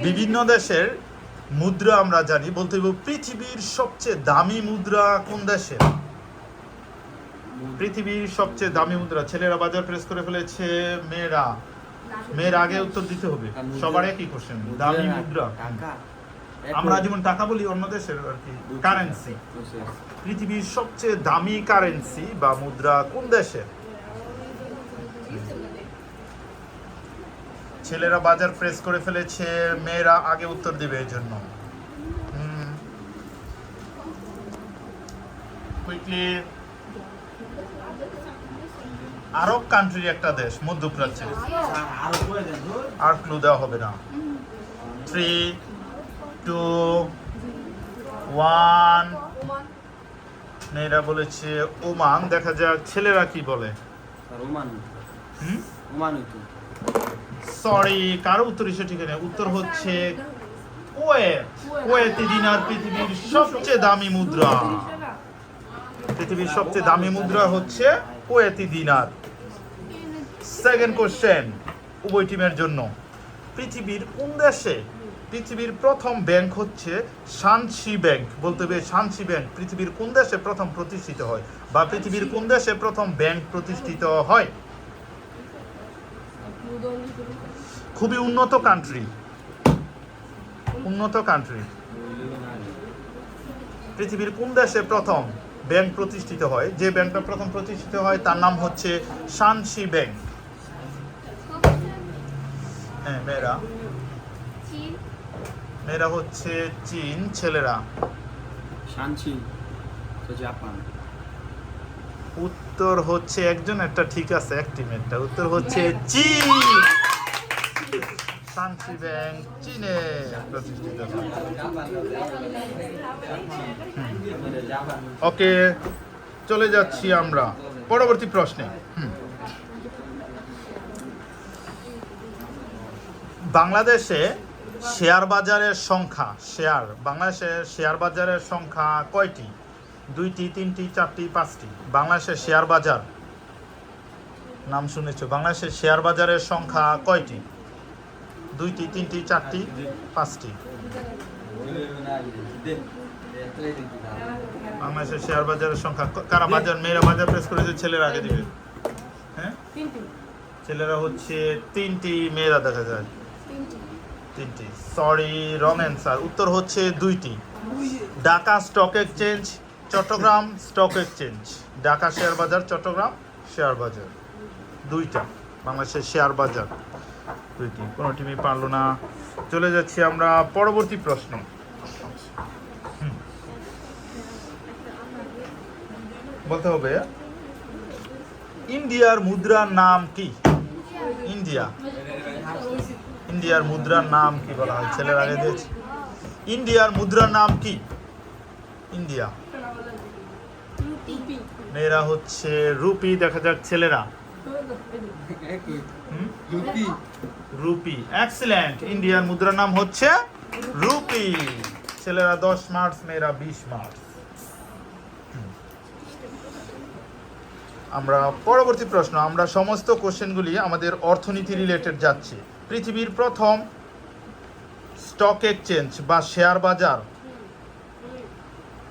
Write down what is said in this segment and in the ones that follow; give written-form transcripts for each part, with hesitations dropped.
বিভিন্ন দেশের মুদ্রা আমরা জানি, বলতে হবে পৃথিবীর সবচেয়ে দামি মুদ্রা কোন দেশের? পৃথিবীর সবচেয়ে দামি মুদ্রা। ছেলেরা বাজার প্রেস করে ফেলেছে, মেয়ের আগে উত্তর দিতে হবে। সবার একই কোশ্চেন, দামি মুদ্রা। আমরা যেমন টাকা বলি, অন্য দেশের আর কি কারেন্সি। পৃথিবীর সবচেয়ে দামি কারেন্সি বা মুদ্রা কোন দেশের? ছেলেরা বাজার প্রেস করে ফেলেছে, মেয়েরা আগে উত্তর দিবে এর জন্য। কুইকলি। আরব কান্ট্রির একটা দেশ, মধ্যপ্রাচ্যে। আর ক্লু দেওয়া হবে না। 3, 2, 1। মেয়েরা বলেছে ওমান। দেখা যাক ছেলেরা কি বলে। সরি, কারো উত্তর এসে ঠিক নেই। উত্তর হচ্ছে কুয়েতি দিনার পৃথিবীর সবচেয়ে দামি মুদ্রা। পৃথিবীর সবচেয়ে দামি মুদ্রা হচ্ছে কুয়েতি দিনার। সেকেন্ড কোশ্চেন উভয় টিমের জন্য। পৃথিবীর কোন দেশে পৃথিবীর প্রথম ব্যাংক হচ্ছে শানসি ব্যাংক? বলতে হবে শানসি ব্যাংক পৃথিবীর কোন দেশে প্রথম প্রতিষ্ঠিত হয়, বা পৃথিবীর কোন দেশে প্রথম ব্যাংক প্রতিষ্ঠিত হয়? খুবই উন্নত কান্ট্রি। পৃথিবীর কোন দেশে প্রথম ব্যাংক প্রতিষ্ঠিত হয়? যে ব্যাংকটা প্রথম প্রতিষ্ঠিত হয় তার নাম হচ্ছে শানসি ব্যাংক। হ্যাঁ, মেয়েরা হচ্ছে চীন, ছেলেরা শানসি তো জাপান। উত্তর হচ্ছে একজন একটা ঠিক আছে, এক টিমেরটা। উত্তর হচ্ছে চীন। শানসি ব্যাংক চীনে প্রতিষ্ঠিত হয়। ওকে, চলে যাচ্ছি আমরা পরবর্তী প্রশ্নে। বাংলাদেশে শেয়ার বাজারের সংখ্যা, বাংলাদেশের শেয়ার বাজারের সংখ্যা কয়টি? 2টি, 3টি, 4টি, 5টি? বাংলাদেশের শেয়ার বাজার নাম শুনেছো? বাংলাদেশের শেয়ার বাজারের সংখ্যা কয়টি? 2টি, 3টি, 4টি, 5টি? বাংলাদেশের শেয়ার বাজারের সংখ্যা কারা বাজার? মেয়েরা বাজার প্রেস করেছে, ছেলেরা আগে দিবে। হ্যাঁ, ছেলেরা হচ্ছে 3টি, মেয়েরা দেখা যায় 3টি। Sorry, wrong answer. উত্তর হচ্ছে 2টি। Dhaka stock exchange, Chattogram stock exchange. Dhaka share বাজার, চট্টগ্রাম শেয়ার বাজার, 2টা বাংলাদেশের শেয়ার বাজার 2টি। কোনো টিমই পারলো না। চলে যাচ্ছি আমরা পরবর্তী প্রশ্ন। বলতে হবে ইন্ডিয়ার মুদ্রার নাম কি? ইন্ডিয়ার মুদ্রার নাম কি বলা হয়? ছেলের আগে দিয়েছে। ইন্ডিয়ার মুদ্রার নাম কি? ইন্ডিয়া। মেয়েরা হচ্ছে রুপি। দেখা যাক ছেলেরা। Rupee, excellent. ইন্ডিয়ার মুদ্রার নাম হচ্ছে রুপি। ছেলেরা 10 মার্কস, মেয়েরা 20 মার্কস। আমরা পরবর্তী প্রশ্ন। আমরা সমস্ত কোশ্চেনগুলি আমাদের অর্থনীতি রিলেটেড যাচ্ছে। পৃথিবীর প্রথম স্টক এক্সচেঞ্জ বা শেয়ার বাজার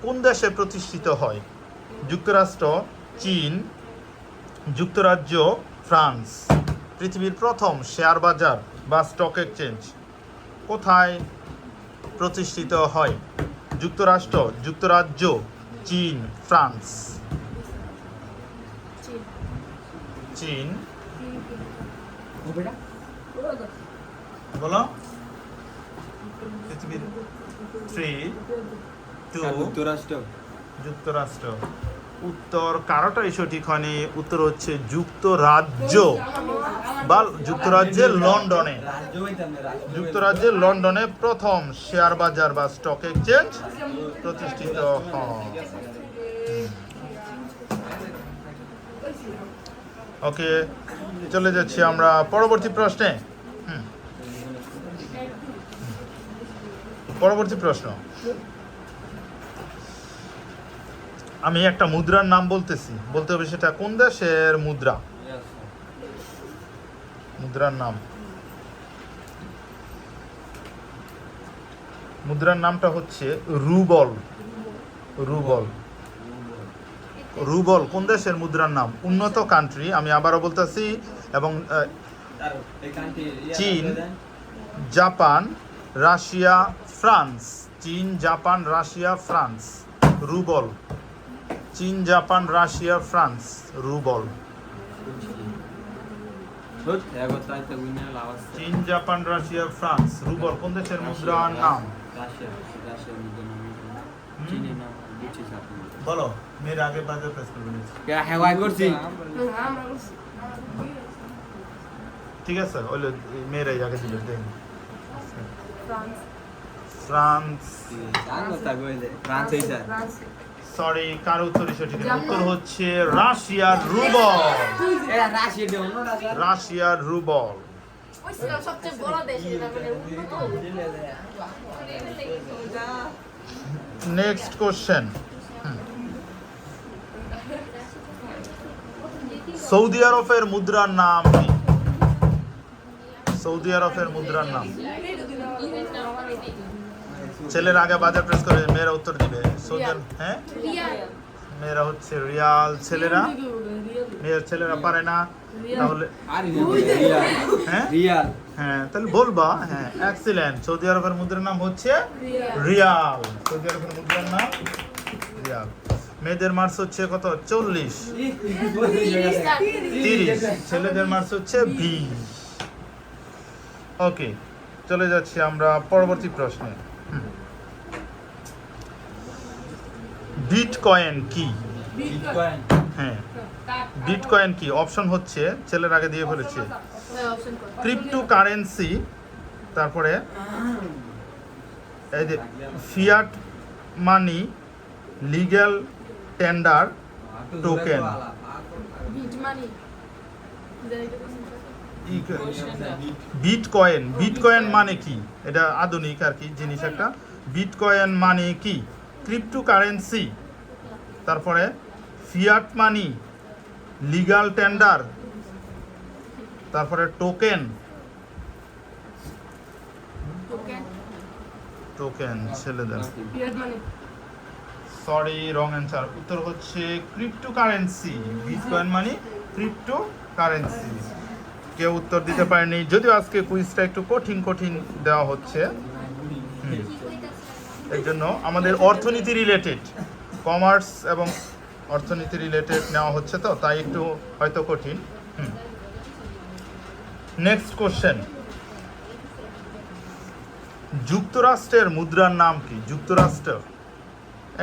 কোন দেশে প্রতিষ্ঠিত হয়? যুক্তরাষ্ট্র, চীন, যুক্তরাজ্য, ফ্রান্স। পৃথিবীর প্রথম শেয়ার বাজার বা স্টক এক্সচেঞ্জ কোথায় প্রতিষ্ঠিত হয়? যুক্তরাষ্ট্র, যুক্তরাজ্য, চীন, ফ্রান্স? চীন। বলো। পৃথিবীর 3, 2, যুক্তরাষ্ট্র। উত্তর কারোটাই সঠিক হয়নি। উত্তর হচ্ছে যুক্তরাজ্য বা যুক্তরাজ্যের লন্ডনে প্রথম শেয়ার বাজার বা স্টক এক্সচেঞ্জ প্রতিষ্ঠিত হয়। ওকে, চলে যাচ্ছি আমরা পরবর্তী প্রশ্নে। পরবর্তী প্রশ্ন। আমি একটা মুদ্রার নাম বলতেছি, বলতে হবে সেটা কোন দেশের মুদ্রা। মুদ্রার নাম মুদ্রার নামটা হচ্ছে রুবল। রুবল রুবল কোন দেশের মুদ্রার নাম? উন্নত কান্ট্রি, আমি আবারও বলতেছি, এবং চীন, জাপান, রাশিয়া, ফ্রান্স। চীন, জাপান, রাশিয়া, ফ্রান্স। রুবল। চীন, জাপান, রাশিয়া, ফ্রান্স। রুবল। চীন, জাপান, রাশিয়া, ফ্রান্স। রুবল কোন দেশের মুদ্রার নাম? বলো, মেয়ের আগে বাজার প্রেস করবে। ঠিক আছে, ওইলে মেয়েরাই আগে দিবে। দেন ফ্রান্স। সরি, কার উত্তর সঠিক? উত্তর হচ্ছে রাশিয়ার রুবল। রাশিয়ার রুবল। Next question. সৌদি আরবের মুদ্রার নাম কি? সৌদি আরবের মুদ্রার নাম। ছেলের আগে বাজার প্রেস করে, মেয়েরা উত্তর দিবে। সৌদি আরব, হ্যাঁ, মেয়েরা হচ্ছে রিয়াল। ছেলেরা পারে না, তাহলে হ্যাঁ তাহলে বলবা। হ্যাঁ, এক্সিলেন্ট। সৌদি আরবের মুদ্রার নাম হচ্ছে রিয়াল। সৌদি আরবের মুদ্রার নাম রিয়াল। মেয়েদের মার্কস হচ্ছে কত? 40। 30। ছেলেদের মার্কস হচ্ছে 20। ওকে, চলে যাচ্ছি আমরা পরবর্তী প্রশ্নে। বিটকয়েন কি? হ্যাঁ, বিটকয়েন কি? অপশন হচ্ছে, ছেলের আগে দিয়ে ফেলেছে, ক্রিপ্টো কারেন্সি, তারপরে এই যে fiat money, legal tender, token. Bitcoin, bitcoin মানে কি? এটা আধুনিক আর কি জিনিস একটা। বিটকয়েন মানে কি? ক্রিপ্টো কারেন্সি, তারপরে ফিয়াট মানি, লিগ্যাল টেন্ডার, তারপরে টোকেন। টোকেন ছেলেদের। Sorry, wrong answer. উত্তর হচ্ছে ক্রিপ্টো কারেন্সি। বিটকয়েন মানে ক্রিপ্টো কারেন্সি। কেউ উত্তর দিতে পারেনি, যদিও আজকে কুইজটা একটু কঠিন দেওয়া হচ্ছে। এর জন্য আমাদের অর্থনীতি রিলেটেড, কমার্স এবং অর্থনীতি রিলেটেড নেওয়া হচ্ছে, তো তাই একটু হয়তো কঠিন। Next question. যুক্তরাষ্ট্রের মুদ্রার নাম কি? যুক্তরাষ্ট্র,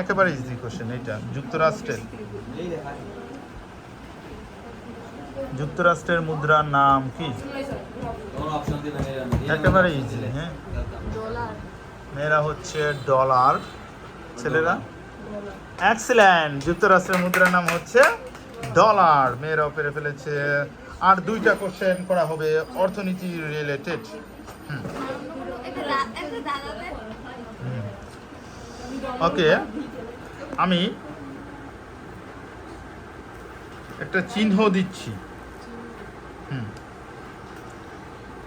একেবারে ইজি কোশ্চেন এটা। যুক্তরাষ্ট্রের মুদ্রার নাম কি? একেবারে ইজি। হ্যাঁ, মেয়েরা হচ্ছে ডলার, ছেলেরা এক্সিলেন্ট। যুক্তরাষ্ট্রের মুদ্রার নাম হচ্ছে ডলার। মেয়েরাও পেরে ফেলেছে। আর দুইটা কোশ্চেন করা হবে অর্থনীতি রিলেটেড। ওকে, আমি একটা চিহ্ন দিচ্ছি।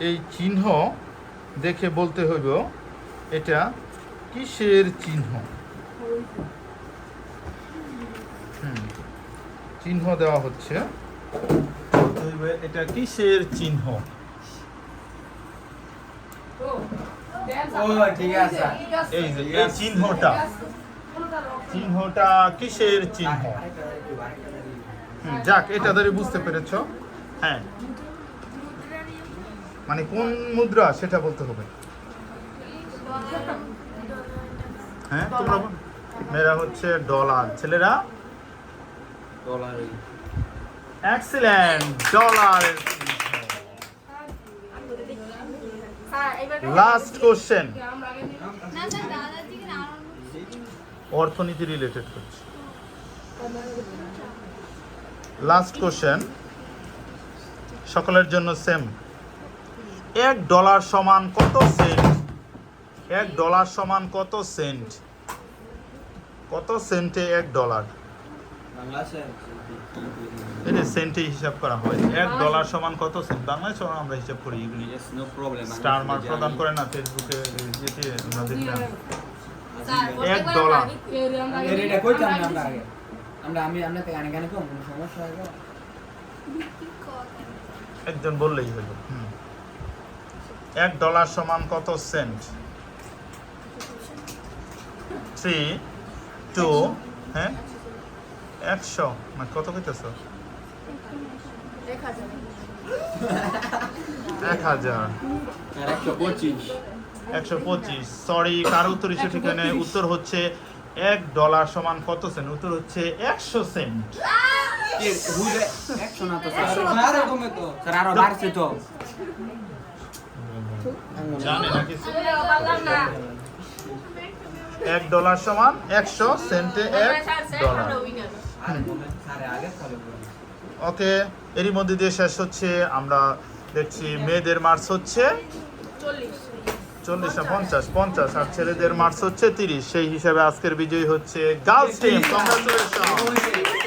এই চিহ্ন দেখে বলতে হইব এটা কিসের চিহ্ন। চিহ্ন দেওয়া হচ্ছে, বলতে হইবে এটা কিসের চিহ্ন। এই যে এই চিহ্নটা কিসের চিহ্ন? যাক, এটা ধরে বুঝতে পেরেছো। হ্যাঁ, মানে কোন মুদ্রা সেটা বলতে হবে। হ্যাঁ, তোমরা মেয়েরা হচ্ছে ডলার, ছেলেরা dollar. Excellent, dollar. Last question, অর্থনীতি রিলেটেড করছি। লাস্ট কোশ্চেন সকলের জন্য সেম। $1 সমান কত সেন্ট? $1 সমান কত সেন্ট? কত সেন্টে $1? বাংলাদেশে এটা সেন্টে হিসাব করা হয় $1 সমান কত সেন্ট বাংলাদেশে আমরা হিসাব করি এগুলি yes no problem star mark প্রদান করে না ফেসবুকে যেতে আমরা দেখলাম $1 এটা কইতাম না আমরা আগে আমি আপনাকে গানে গানে কম কোনো সমস্যা হবে একজন বললেই হলো $1 সমান কত সেন্ট 3 2 হ্যাঁ 100 মানে কত কইতেছ 1000 আর 125 125 সরি কার উত্তর হিসেবে ঠিকানে উত্তর হচ্ছে $1 সমান কত সেন্ট উত্তর হচ্ছে 100 সেন্ট কি বুঝে 100 না তো স্যার আরো কমে তো স্যার আরো বাড়ছে তো জানে না কিছু $1 সমান 100 সেন্টে $1 আরে কমে স্যার আগে ফলো করুন ওকে এরই মধ্যে দিয়ে শেষ হচ্ছে আমরা দেখছি মেয়েদের মার্চ হচ্ছে 40 না 50 আর ছেলেদের মার্চ হচ্ছে 30 সেই হিসাবে আজকের বিজয়ী হচ্ছে গার্লস টিম কংগ্রাচুলেশন